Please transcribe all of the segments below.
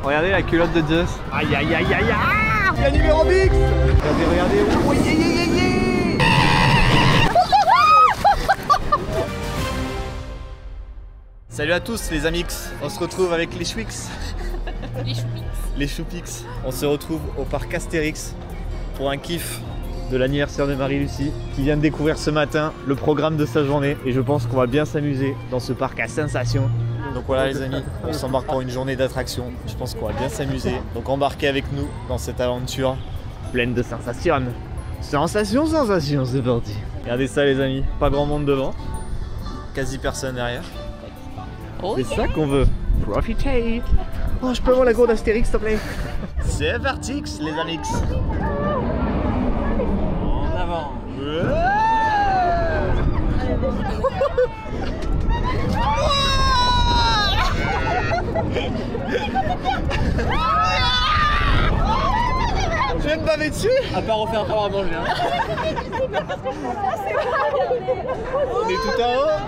Regardez la culotte de Just. Aïe aïe aïe aïe aïe. Il y a numéro Bix. Regardez, regardez. Oh, yeah, yeah, yeah, yeah. Salut à tous les Amix. On se retrouve avec les Chouix. Les Choupix. Les Choupix. On se retrouve au parc Astérix pour un kiff de l'anniversaire de Marie-Lucie qui vient de découvrir ce matin le programme de sa journée et je pense qu'on va bien s'amuser dans ce parc à sensations. Donc voilà les amis, on s'embarque pour une journée d'attraction. Je pense qu'on va bien s'amuser. Donc embarquez avec nous dans cette aventure pleine de sensations. Sensations, sensations, c'est parti. Regardez ça les amis, pas grand monde devant, quasi personne derrière. Oh, C'est ça qu'on veut. Profiter. Oh, je peux avoir la gourde d'Astérix s'il te plaît. C'est parti les Amix. En avant. Je vais me baver dessus. À part refaire encore à manger. Hein. On est tout en haut.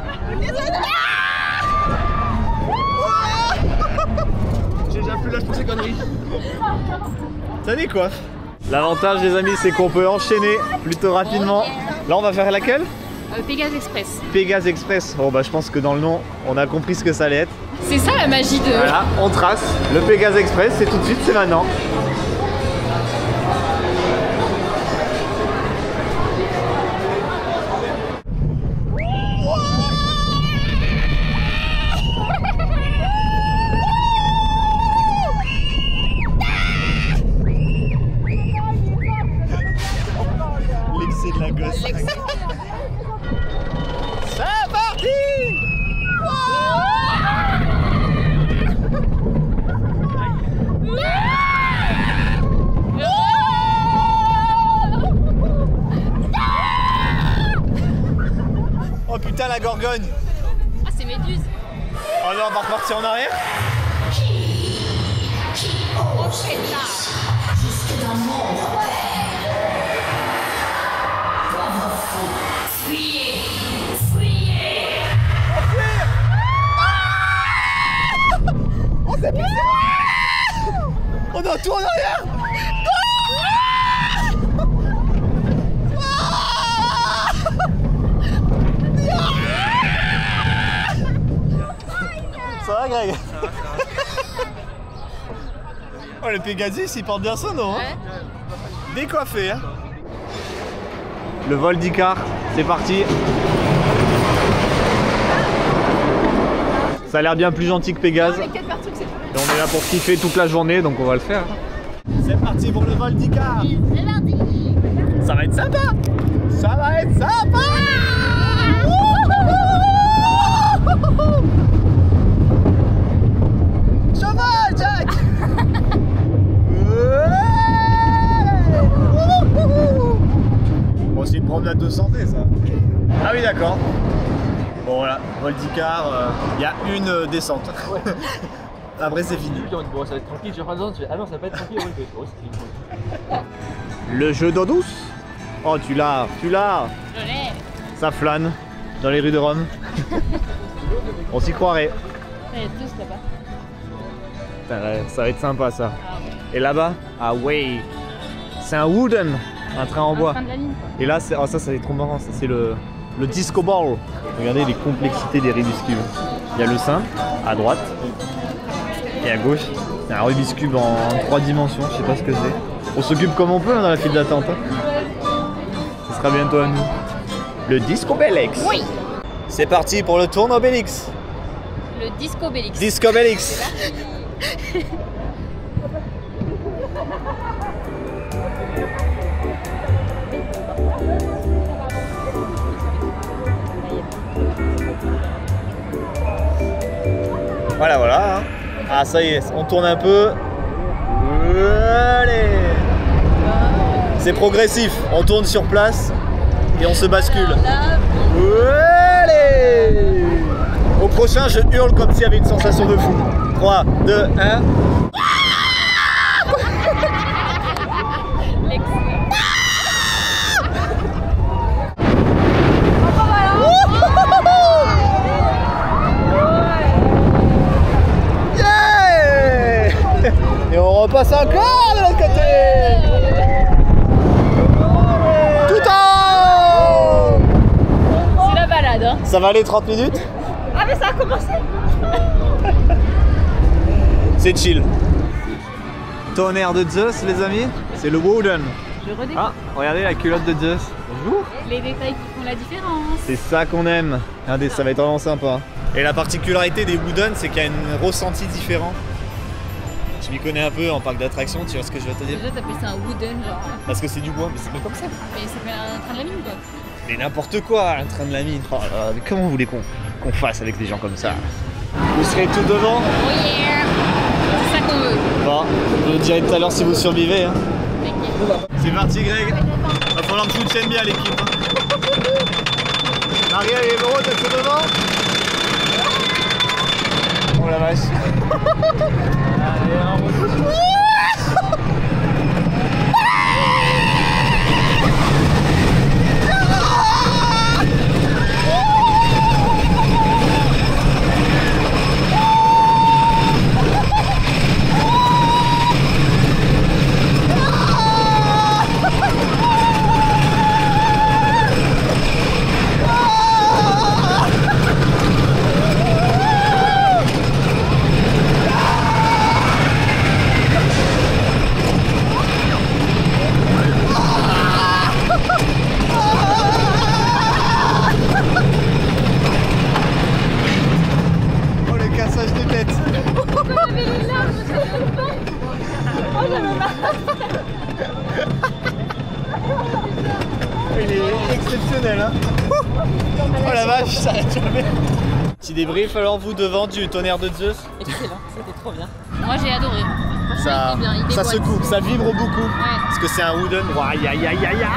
J'ai déjà plus l'âge pour ces conneries. Ça décoiffe. L'avantage les amis c'est qu'on peut enchaîner plutôt rapidement. Là on va faire laquelle? Pégase Express. Pégase Express. Oh bah je pense que dans le nom on a compris ce que ça allait être. C'est ça la magie de... Voilà, on trace. Le Pégase Express c'est tout de suite, c'est maintenant. L'excès de la gosse. C'est parti. Oh putain la gorgogne. Ah c'est Méduse. Oh non, on va repartir en arrière. Oh putain. Jusque dans mon fuyez, fuyez. On s'est pissé. On est en tour en arrière. Ça va Greg? Oh le Pégasus il porte bien son nom hein. Décoiffé hein. Le vol d'Icar, c'est parti. Ça a l'air bien plus gentil que Pégase. Et on est là pour kiffer toute la journée donc on va le faire. C'est parti pour le vol d'Icar. C'est parti. Ça va être sympa. Ça va être sympa. Cheval Jack. Bon c'est une promenade de santé ça. Ah oui d'accord. Bon voilà, vol d'Icar, il y a une descente. Ouais. Après c'est fini. Bon, ça va être tranquille, je suis en train de dire, ah non, ça va pas être tranquille, ouais, Le jeu d'eau douce. Oh tu l'as, tu l'as. Je l'ai. Ça flâne dans les rues de Rome. On s'y croirait. Il y a tous là-bas. Putain, ça va être sympa ça. Ah ouais. Et là-bas, ah ouais, c'est un wooden, un train en bois. Fin de la ligne, quoi. Et là, oh, ça c'est trop marrant, ça c'est le disco ball. Regardez les complexités des Rubik's Cube. Il y a le simple à droite et à gauche. C'est un Rubik's Cube en 3 dimensions, je sais pas ce que c'est. On s'occupe comme on peut hein, dans la file d'attente. Hein. Ce sera bientôt à nous. Le Disco Bellix. Oui. C'est parti pour le tour Obélix. Le Disco Bellix. Disco Bellix. Voilà, voilà. Hein. Ah, ça y est, on tourne un peu. Allez. C'est progressif. On tourne sur place et on se bascule. Allez. Au prochain, je hurle comme s'il y avait une sensation de fou. 3, 2, 1. Et on repasse encore de l'autre côté. Tout en haut. C'est la balade, hein. Ça va aller 30 minutes? Ah mais ça a commencé. C'est chill. Tonnerre de Zeus les amis, c'est le Wooden. Je redécouvre. Ah, regardez la culotte de Zeus. Bonjour. Les détails qui font la différence. C'est ça qu'on aime. Regardez, ça va être vraiment sympa. Et la particularité des Wooden, c'est qu'il y a un ressenti différent. Je m'y connais un peu en parc d'attractions, tu vois ce que je veux te dire? Déjà t'appelles ça un wooden genre. Parce que c'est du bois, mais c'est pas comme ça. Mais ça fait un train de la mine quoi. Mais n'importe quoi, un train de la mine. Oh là là, mais comment vous voulez qu'on fasse avec des gens comme ça? Vous serez tout devant? Oh yeah. C'est ça qu'on veut. Bon, je vous dirai tout à l'heure si vous survivez. Hein. T'inquiète. C'est parti Greg. Va falloir que je vous tienne bien l'équipe. Ariel et Laurent, t'es tout devant? Oh la vache. Oh le cassage de tête. Il est exceptionnel hein. Oh la vache, ça a jamais. Petit débrief alors vous devant du tonnerre de Zeus. Excellent, c'était trop bien. Moi j'ai adoré. Franchement, Ça, il était bien, il ça déboîte. secoue, ça vibre beaucoup. Ouais. Parce que c'est un wooden. Oh, aïe aïe aïe aïe aïe.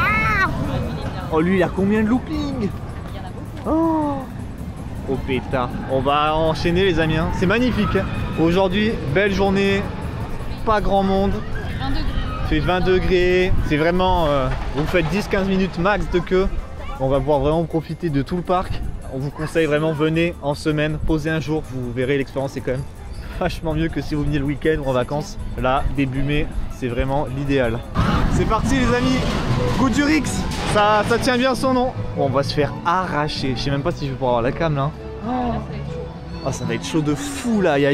Oh lui il a combien de loopings? Il y en a beaucoup. Oh pétard. On va enchaîner les amis hein. C'est magnifique hein. Aujourd'hui, belle journée, pas grand monde. 20 degrés. Il fait 20 degrés. C'est vraiment vous faites 10-15 minutes max de queue. On va pouvoir vraiment profiter de tout le parc. On vous conseille vraiment, venez en semaine, posez un jour, vous verrez l'expérience est quand même vachement mieux que si vous veniez le week-end ou en vacances. Là, début mai, c'est vraiment l'idéal. C'est parti les amis, Goudurix, ça tient bien son nom. Bon, on va se faire arracher, je sais même pas si je vais pouvoir avoir la cam là. Oh, ça va être chaud de fou là, il y a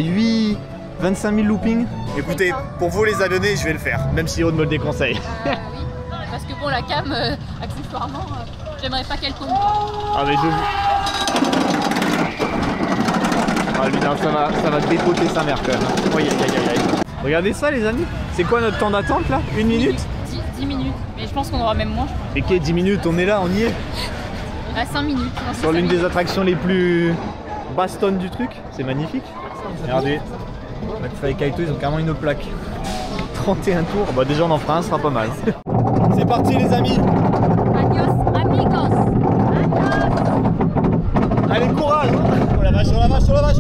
25 000 loopings. Écoutez, pour vous les abonnés, je vais le faire, même si Aude me le déconseille. Oui, parce que bon la cam, accessoirement, j'aimerais pas qu'elle tombe. Ah mais je... Ah lui, non, ça va dépoter sa mère quand même. Oh, aïe, aïe, aïe, aïe. Regardez ça les amis. C'est quoi notre temps d'attente là? 1 minute? 10 minutes. Mais je pense qu'on aura même moins, je pense. Mais qu'est 10 minutes, on est là, on y est. Il reste 5 minutes. Non, Sur l'une des attractions les plus bastonnes du truc. C'est magnifique. Regardez. McFly et Kaito, ils ont carrément une plaque. 31 tours. Bah déjà on en fera un, ce sera pas mal. C'est parti les amis. Adios, amigos. Allez courage. Oh la vache, oh la vache, oh la vache.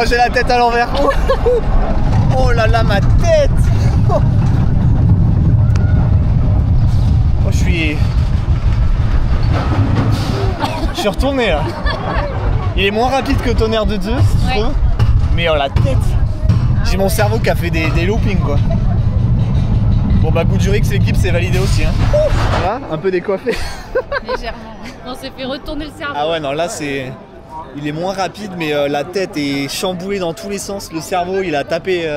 Oh j'ai la tête à l'envers. Oh là là ma tête. Oh je suis retourné là. Il est moins rapide que Tonnerre de Zeus, je trouve. Mais oh la tête. J'ai mon cerveau qui a fait des loopings quoi. Bon bah Goudurix l'équipe c'est validé aussi hein. Voilà, un peu décoiffé. Légèrement. On s'est fait retourner le cerveau. Ah ouais non là c'est... Il est moins rapide mais la tête est chamboulée dans tous les sens. Le cerveau il a tapé...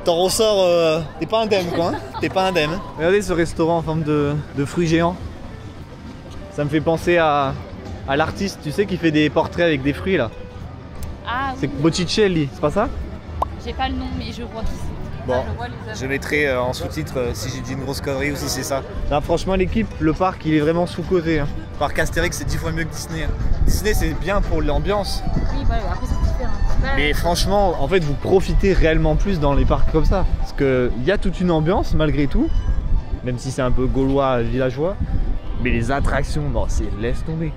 T'en ressors... T'es pas indemne quoi hein. T'es pas indemne. Regardez ce restaurant en forme de fruits géants. Ça me fait penser à l'artiste tu sais qui fait des portraits avec des fruits là. Ah C'est oui. Botticelli, c'est pas ça? J'ai pas le nom mais je vois qui c'est. Bon, Ah, je vois les œuvres. je mettrai en sous-titre si j'ai dit une grosse connerie ou si c'est ça. Là, franchement, l'équipe, le parc, il est vraiment sous-coté. Hein. Le parc Astérix, c'est 10 fois mieux que Disney. Hein. Disney, c'est bien pour l'ambiance. Oui, voilà, après c'est différent. Mais franchement, en fait, vous profitez réellement plus dans les parcs comme ça. Parce qu'il y a toute une ambiance malgré tout. même si c'est un peu gaulois, villageois. Mais les attractions, bon, c'est laisse tomber.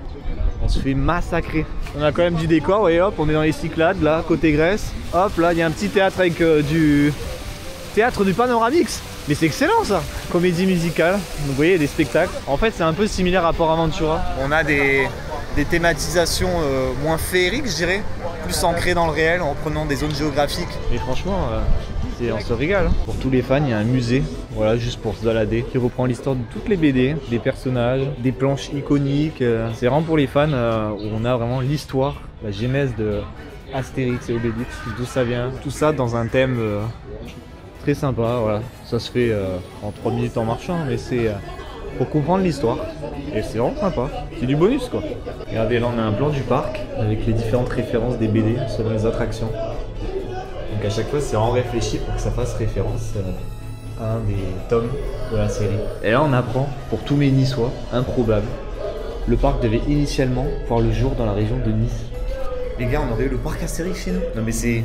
On se fait massacrer. On a quand même du décor, vous voyez, hop, on est dans les Cyclades, là, côté Grèce. Hop, là, il y a un petit théâtre avec du théâtre du Panoramix. Mais c'est excellent ça. Comédie musicale, donc vous voyez, des spectacles. En fait, c'est un peu similaire à Port Aventura. On a des thématisations moins féeriques, je dirais, plus ancrées dans le réel en prenant des zones géographiques. Mais franchement, on se régale. Hein. Pour tous les fans, il y a un musée, voilà, juste pour se balader, qui reprend l'histoire de toutes les BD, des personnages, des planches iconiques. C'est vraiment pour les fans où on a vraiment l'histoire, la genèse de Astérix et Obélix, d'où ça vient. Tout ça dans un thème très sympa, voilà. Ça se fait en 3 minutes en marchant, mais c'est pour comprendre l'histoire. Et c'est vraiment sympa. C'est du bonus quoi. Regardez, là on a un plan du parc avec les différentes références des BD selon les attractions. Donc à chaque fois c'est vraiment réfléchi pour que ça fasse référence à un des tomes de la série. Et là on apprend, pour tous mes Niçois, improbable, le parc devait initialement voir le jour dans la région de Nice. Les gars, on aurait eu le parc Astérix chez nous. Non mais c'est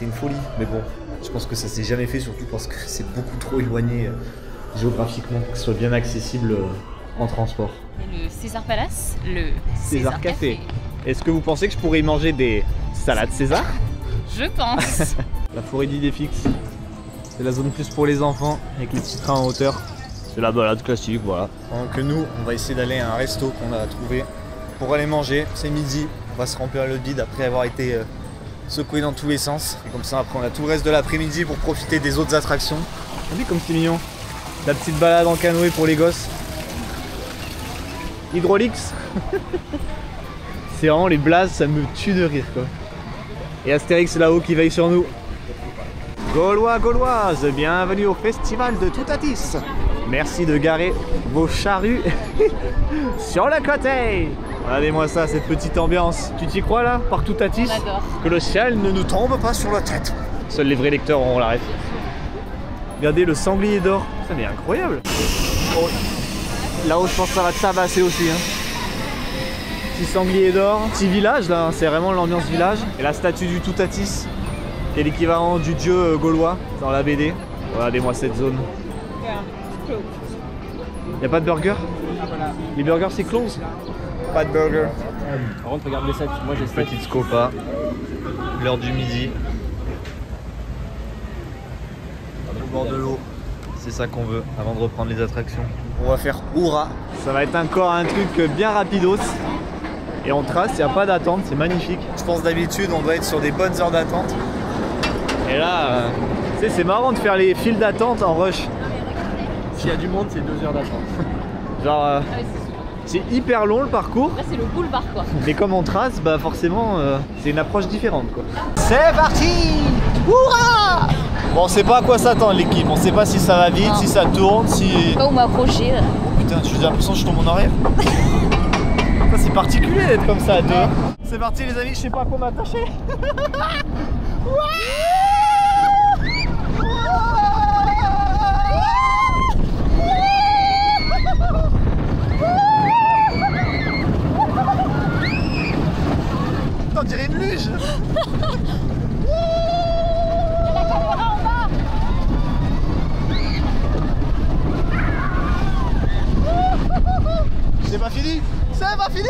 une folie. Mais bon, je pense que ça s'est jamais fait, surtout parce que c'est beaucoup trop éloigné géographiquement pour que ce soit bien accessible en transport. Le César Palace, le César Café. Est-ce que vous pensez que je pourrais y manger des salades César? Je pense. La forêt d'Idéfix, c'est la zone plus pour les enfants avec les petits trains en hauteur. C'est la balade classique, voilà. Donc nous, on va essayer d'aller à un resto qu'on a trouvé pour aller manger. C'est midi, on va se remplir le bide après avoir été secoué dans tous les sens. Et comme ça, après, on a tout le reste de l'après-midi pour profiter des autres attractions. Vous voyez comme c'est mignon. La petite balade en canoë pour les gosses. Hydraulix. C'est vraiment les blazes, ça me tue de rire quoi. Et Astérix là-haut qui veille sur nous. Gaulois, Gauloises, bienvenue au festival de Toutatis. Merci de garer vos charrues sur le côté. Regardez-moi ça, cette petite ambiance. Tu t'y crois là, par Toutatis? J'adore. Que le ciel ne nous tombe pas sur la tête. Seuls les vrais lecteurs auront la ref. Regardez le sanglier d'or. Ça mais incroyable. Oh. Là-haut je pense que ça va tabasser aussi. Hein. Petit sanglier d'or, petit village là, hein. C'est vraiment l'ambiance village. Et la statue du Toutatis, qui est l'équivalent du dieu gaulois dans la BD. Regardez-moi cette zone. Y'a pas de burger? Les burgers c'est close? Pas de burger. Par contre, regarde les sacs, moi j'ai cette Petite scopa, l'heure du midi. Au bord de l'eau, c'est ça qu'on veut avant de reprendre les attractions. On va faire Oura. Ça va être encore un truc bien rapidos. Et on trace, il n'y a pas d'attente, c'est magnifique. Je pense d'habitude on doit être sur des bonnes heures d'attente. Et là, tu sais, c'est marrant de faire les files d'attente en rush. S'il y a du monde, c'est 2 heures d'attente. Genre, c'est hyper long le parcours. Là c'est le boulevard quoi. Mais comme on trace, bah forcément, c'est une approche différente quoi. C'est parti! Hurrah! Bon, on sait pas à quoi s'attendre l'équipe, on sait pas si ça va vite, Non. si ça tourne, si... Pas où m'approcher. Putain, j'ai l'impression que je tombe en arrière. C'est particulier d'être comme ça à deux. C'est parti les amis, je sais pas à quoi m'attacher. On dirait une luge. C'est pas fini. C'est pas fini.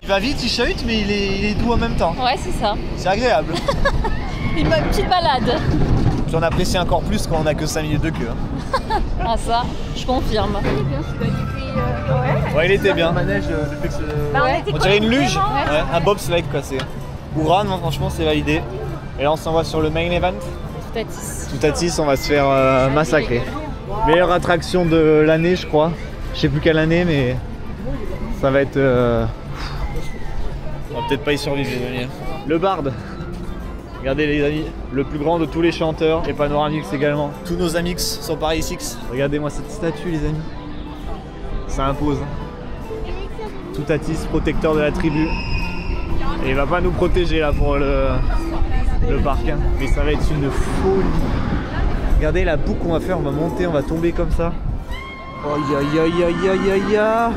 Il va vite, il chahute, mais il est doux en même temps. Ouais c'est ça. C'est agréable. Une petite balade. Puis on apprécie encore plus quand on a que 5 minutes de queue. Ah ça, je confirme. Ouais, il était bien. Manège, le fait que On dirait une luge, ouais, un bobsleigh quoi. C'est Oura, non, franchement c'est validé. Et là on s'envoie sur le main event. Toutatis. Toutatis, on va se faire massacrer. Meilleure attraction de l'année je crois. Je sais plus quelle année mais ça va être... On va peut-être pas y survivre les amis. Le Barde. Regardez les amis, le plus grand de tous les chanteurs et Panoramix également. Tous nos amix sont par ici. Regardez-moi cette statue les amis. Ça impose. Toutatis, protecteur de la tribu. Et il va pas nous protéger là pour le parc. Hein. Mais ça va être une folie. Regardez la boucle qu'on va faire, on va monter, on va tomber comme ça. Aïe aïe aïe aïe aïe aïe aïe.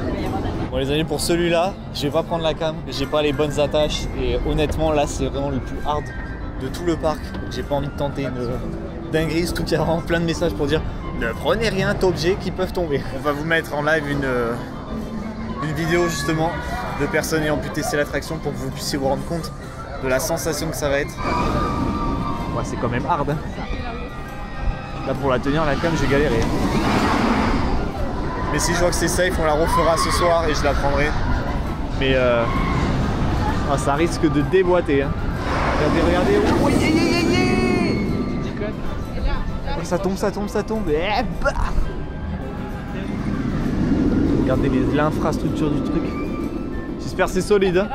Bon Bon les amis, pour celui-là, je vais pas prendre la cam, j'ai pas les bonnes attaches et honnêtement là c'est vraiment le plus hard de tout le parc. Donc j'ai pas envie de tenter une dinguerie, surtout qu'il y a vraiment plein de messages pour dire ne prenez rien d'objets qui peuvent tomber. On va vous mettre en live une vidéo justement de personnes ayant pu tester l'attraction pour que vous puissiez vous rendre compte de la sensation que ça va être. Ouais, c'est quand même hard hein. Là pour la tenir la cam j'ai galéré. Mais si je vois que c'est safe, on la refera ce soir et je la prendrai. Mais ça risque de déboîter. Hein. Regardez. Oh, oh, ça tombe. Eh, bah. Regardez l'infrastructure du truc. J'espère que c'est solide. Hein.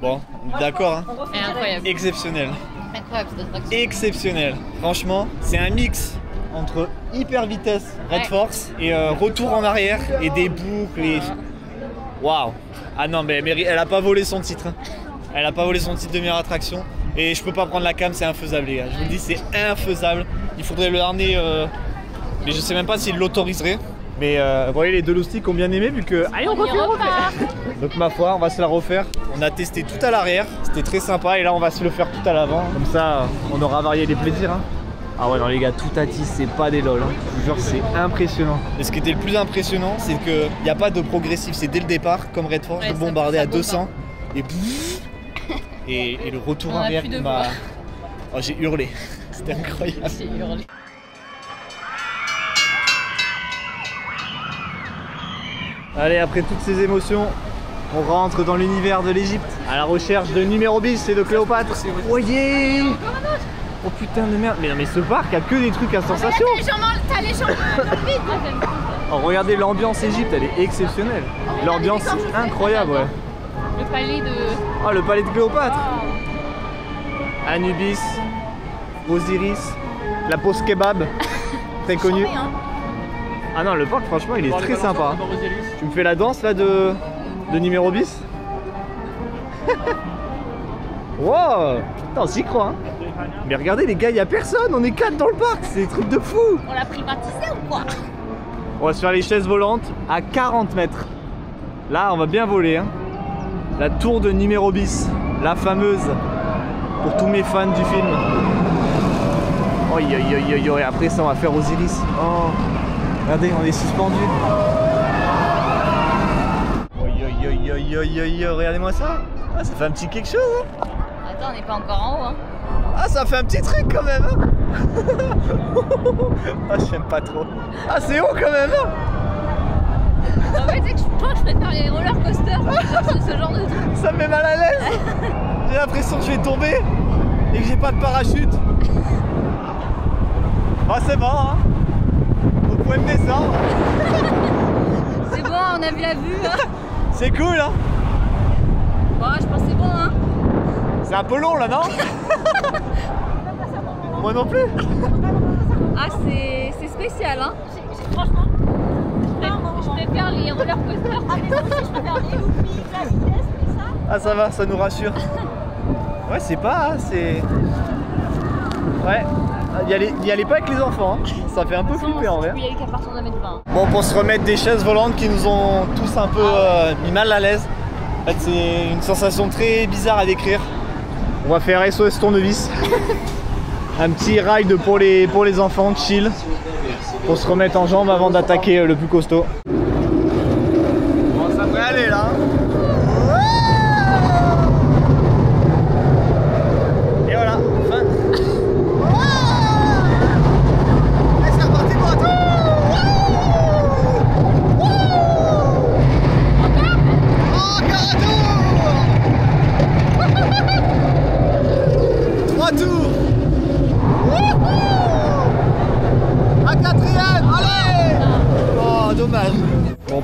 Bon, on est d'accord hein. Incroyable. Exceptionnel. Incroyable cette attraction. Exceptionnel. Franchement, c'est un mix entre hyper vitesse Red Force et retour en arrière et des boucles et... Waouh. Ah non mais elle a pas volé son titre. Hein. Elle a pas volé son titre de meilleure attraction. Et je peux pas prendre la cam, c'est infaisable les gars. Je vous le dis, c'est infaisable. Il faudrait le ramener... Mais je sais même pas s'il l'autoriserait. Mais vous voyez, les deux loustiques ont bien aimé vu que... Allez, on repart. Donc ma foi, on va se la refaire. On a testé tout à l'arrière, c'était très sympa. Et là, on va se le faire tout à l'avant. Comme ça, on aura varié les plaisirs. Hein. Ah ouais, non les gars, tout à 10, c'est pas des lol. Hein. Je vous jure, c'est impressionnant. Et ce qui était le plus impressionnant, c'est qu'il n'y a pas de progressif. C'est dès le départ, comme Red Force, bombardé à 200. Et bouf, et le retour arrière, oh, j'ai hurlé. C'était incroyable. J'ai hurlé. Allez, après toutes ces émotions, on rentre dans l'univers de l'Égypte à la recherche de numéro bis et de Cléopâtre. Voyez. Oh putain de merde. Mais non mais ce parc a que des trucs à sensation. T'as les jambes vides. Oh, regardez l'ambiance Égypte, elle est exceptionnelle. L'ambiance est incroyable, ouais. Le palais de... Oh, le palais de Cléopâtre. Anubis, Osiris, la pause kebab, très connue. Ah non, le parc franchement il est très sympa. Tu me fais la danse là de numéro bis. Wow, putain, on s'y croit hein. Mais regardez les gars, il n'y a personne, on est 4 dans le parc, c'est des trucs de fou. On l'a privatisé ou quoi? On va se faire les chaises volantes à 40 mètres. Là on va bien voler hein. La tour de numéro bis, la fameuse, pour tous mes fans du film. Oh, et après ça on va faire Osiris. Oh. Regardez, on est suspendu. Regardez-moi ça. Ah, ça fait un petit quelque chose. Hein. Attends, on n'est pas encore en haut. Hein. Ah, ça fait un petit truc quand même. Hein. Ah, j'aime pas trop. Ah, c'est haut quand même. Hein. En fait, je crois que je préfère les roller coasters que ce genre de truc. Ça me met mal à l'aise. J'ai l'impression que je vais tomber et que j'ai pas de parachute. Ah, c'est bon. Hein. Vous pouvez me descendre. C'est bon, on a vu la vue. Hein. C'est cool, hein. Bon, je pense que c'est bon, hein. C'est un peu long, là, non? Moi non plus. Ah, c'est spécial, hein. Franchement, je préfère les roller coasters. Ah, mais aussi, je préfère les loopings, la vitesse, tout ça. Ah, ça va, ça nous rassure. Ouais, c'est pas... c'est... Ouais. Y allez pas avec les enfants, hein. Ça fait un peu flipper en vrai. Il y a qu'à partir de 1,20 m. Bon, pour se remettre des chaises volantes qui nous ont tous un peu mis mal à l'aise. En fait, c'est une sensation très bizarre à décrire. On va faire SOS tournevis. Un petit ride pour les enfants, chill. Pour se remettre en jambes avant d'attaquer le plus costaud. Bon, ça devrait aller là. Et voilà,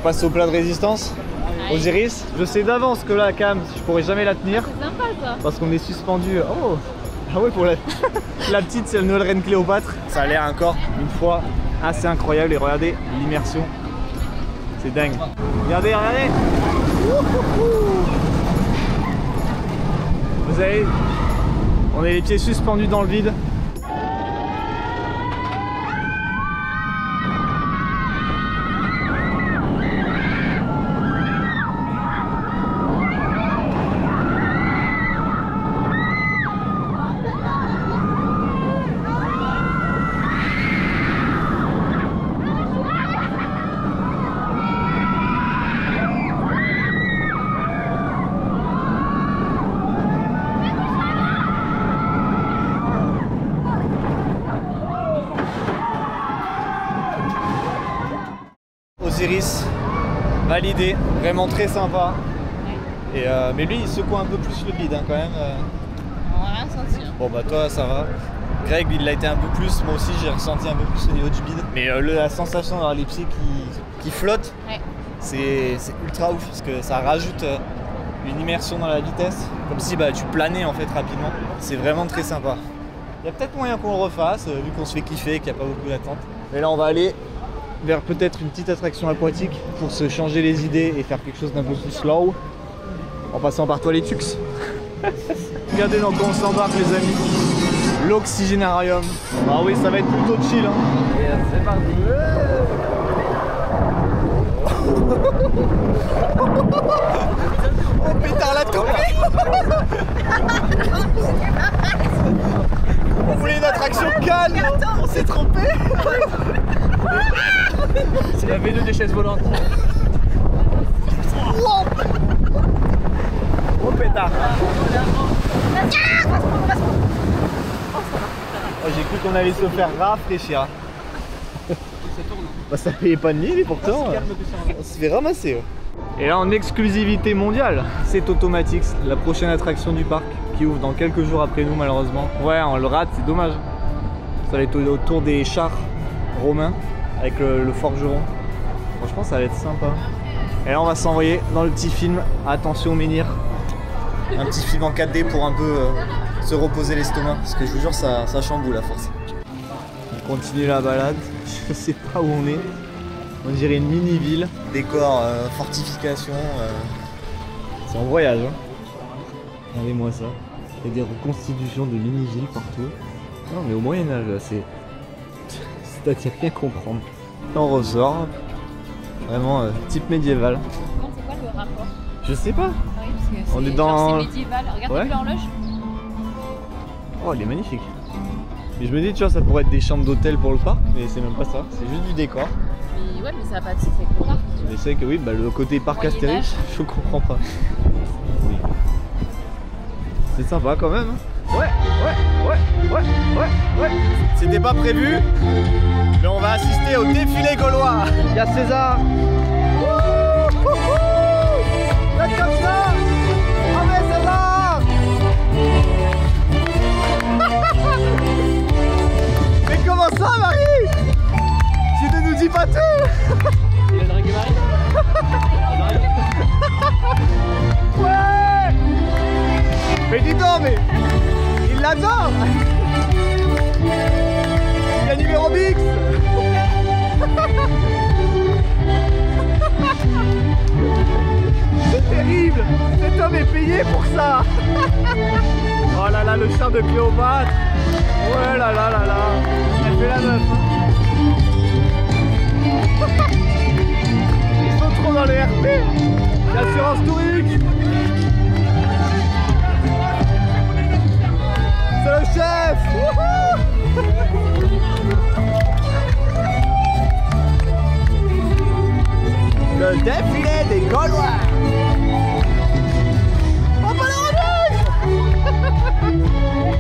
passe au plat de résistance. Osiris. Je sais d'avance que là, Cam, je pourrais jamais la tenir. C'est sympa ça. Parce qu'on est suspendu. Oh. Ah ouais, pour la, la petite, c'est le nouvelle reine Cléopâtre. Ça a l'air encore une fois assez incroyable. Et regardez l'immersion. C'est dingue. Regardez, regardez. Vous savez, on est les pieds suspendus dans le vide. Osiris, validé, vraiment très sympa. Et mais lui il secoue un peu plus le bide hein, quand même. On va rien sentir. Bon bah toi ça va. Greg il l'a été un peu plus, moi aussi j'ai ressenti un peu plus au niveau du bide. Mais la sensation d'avoir les pieds qui flottent, Ouais. c'est ultra ouf parce que ça rajoute une immersion dans la vitesse. Comme si bah, tu planais en fait rapidement. C'est vraiment très sympa. Il y a peut-être moyen qu'on le refasse vu qu'on se fait kiffer et qu'il n'y a pas beaucoup d'attente. Mais là on va aller vers peut-être une petite attraction aquatique pour se changer les idées et faire quelque chose d'un peu plus slow en passant par Toiletux. Regardez dans quoi on s'embarque les amis. L'Oxygénarium. Ah oui ça va être plutôt chill hein. Et c'est parti. Oh pétard la copie. On voulait une attraction calme. On s'est trompé. C'est la V2 des chaises volantes. Oh pétard. Oh, j'ai cru qu'on allait se faire rafraîchir. Bah ça payait pas de mille et pourtant on se fait ramasser. Ouais. Et là en exclusivité mondiale, c'est Automatix, la prochaine attraction du parc qui ouvre dans quelques jours après nous malheureusement. Ouais on le rate, c'est dommage. Ça va être autour des chars romains avec le forgeron. Franchement ça va être sympa. Et là on va s'envoyer dans le petit film Attention Menhir. Un petit film en 4D pour un peu se reposer l'estomac parce que je vous jure ça chamboule à force. On continue la balade, je sais pas où on est. On dirait une mini-ville. Décor, fortification. C'est en voyage. Hein. Regardez-moi ça. Il y a des reconstitutions de mini-villes partout. Non mais au Moyen-Âge là, c'est-à-dire rien comprendre. On ressort. Vraiment type médiéval. C'est quoi le rapport? Je sais pas. Oui, parce que On est dans. C'est médiéval. Regardez Ouais. l'horloge. Oh, elle est magnifique. Mais je me dis, tu vois, ça pourrait être des chambres d'hôtel pour le parc, mais c'est même pas ça. C'est juste du décor. Mais ouais, mais ça va pas. C'est quoi? Mais c'est que oui, bah, le côté parc Moyen Astérix, je comprends pas. Oui. C'est sympa quand même. Hein. Ouais. C'était pas prévu, mais on va assister au défilé gaulois. Il y a César. Faites comme ça. Oh mais César. Mais comment ça Marie? Tu ne nous dis pas tout. Il a dragué Marie. Ouais. Mais dis donc, mais il l'adore. Il y a numéro Bix. C'est terrible. Cet homme est payé pour ça. Oh là là, le char de Cléopâtre. Ouais là là là là. Elle fait la meuf. Ils sont trop dans le RP. L'assurance tourique. C'est le chef. Le défilé des Gaulois. Oh, pas la remise.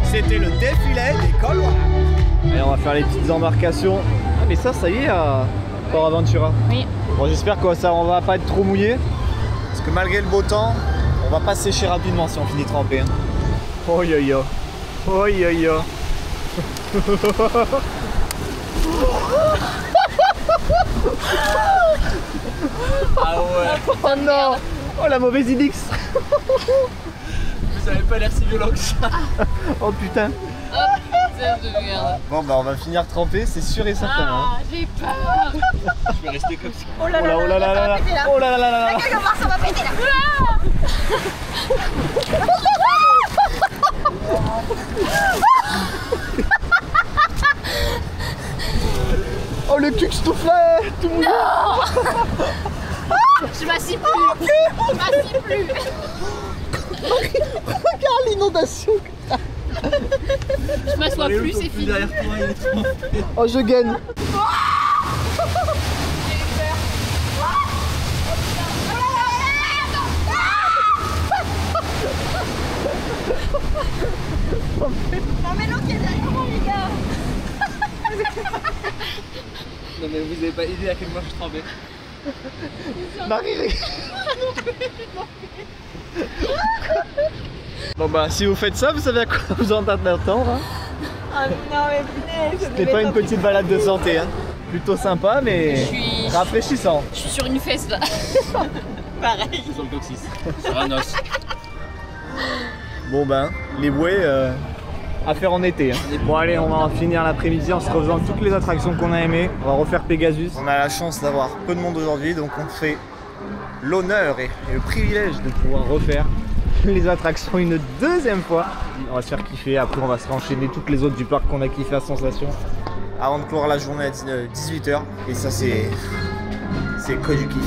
C'était le défilé des Gaulois. Allez, on va faire les petites embarcations. Ah mais ça y est, Port Aventura. Oui. Bon, j'espère que ça, on va pas être trop mouillé. Parce que malgré le beau temps, on va pas sécher rapidement si on finit trempé. Hein. Oh yo yo. Oh yo yo. Ah ouais. Oh non. Oh la mauvaise Ilix. Vous avez pas l'air si violent que ça. Oh putain. Putain de merde. Bon bah on va finir trempé, c'est sûr et certain. Hein. Ah, j'ai peur. Je vais rester comme ça. Oh là là, Oh là là là là. Oh là là là là. Regarde voir, ça va péter là. Oh le cul que je tout fait, tout mouillé. Je m'assis plus. Je m'assis plus. Regarde l'inondation. Je m'assois plus, c'est fini. Derrière toi, il est trop. Oh je gagne. Non mais l'autre qui est derrière moi les gars. Non mais vous avez pas idée à quel point je tremblais. Marie. Bon bah si vous faites ça, vous savez à quoi vous en attendre. Hein. Ah non mais punaise. C'était pas une petite balade de santé. Hein. Plutôt sympa mais rafraîchissant. Je suis sur une fesse là. Pareil. Je suis sur le coccyx. Sur un os. Bon ben, les bouées à faire en été. Hein. Bon allez, on va en finir l'après-midi en se refaisant toutes les attractions qu'on a aimées. On va refaire Pegasus. On a la chance d'avoir peu de monde aujourd'hui, donc on fait l'honneur et le privilège de pouvoir refaire les attractions une deuxième fois. On va se faire kiffer, après on va se enchaîner toutes les autres du parc qu'on a kiffé à Sensation. Avant de clore la journée à 18 h. Et ça c'est que du kiff.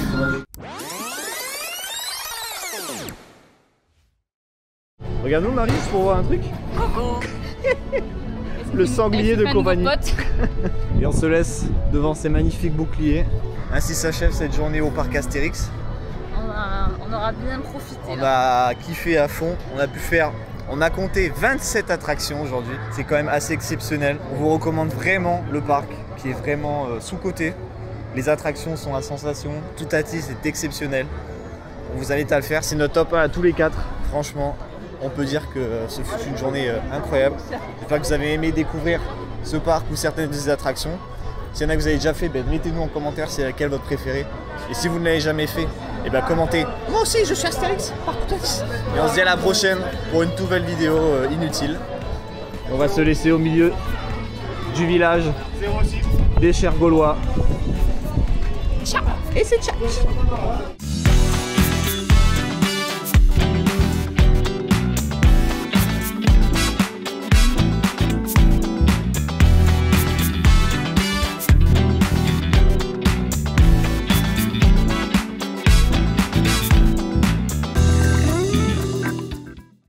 Regarde-nous Marie, pour voir un truc. Le sanglier de compagnie. Et on se laisse devant ces magnifiques boucliers. Ainsi s'achève cette journée au parc Astérix. On aura bien profité. On a kiffé à fond. On a compté 27 attractions aujourd'hui. C'est quand même assez exceptionnel. On vous recommande vraiment le parc qui est vraiment sous-coté. Les attractions sont à sensation. Tout à dit, c'est exceptionnel. On vous invite à le faire. C'est notre top 1 à tous les 4. Franchement, on peut dire que ce fut une journée incroyable. J'espère que vous avez aimé découvrir ce parc ou certaines des attractions. S'il y en a que vous avez déjà fait, mettez-nous en commentaire c'est laquelle votre préférée. Et si vous ne l'avez jamais fait, commentez. Moi aussi, je suis Astérix, parc Astérix. Et on se dit à la prochaine pour une nouvelle vidéo inutile. On va se laisser au milieu du village des chers Gaulois. Ciao. Et c'est ciao.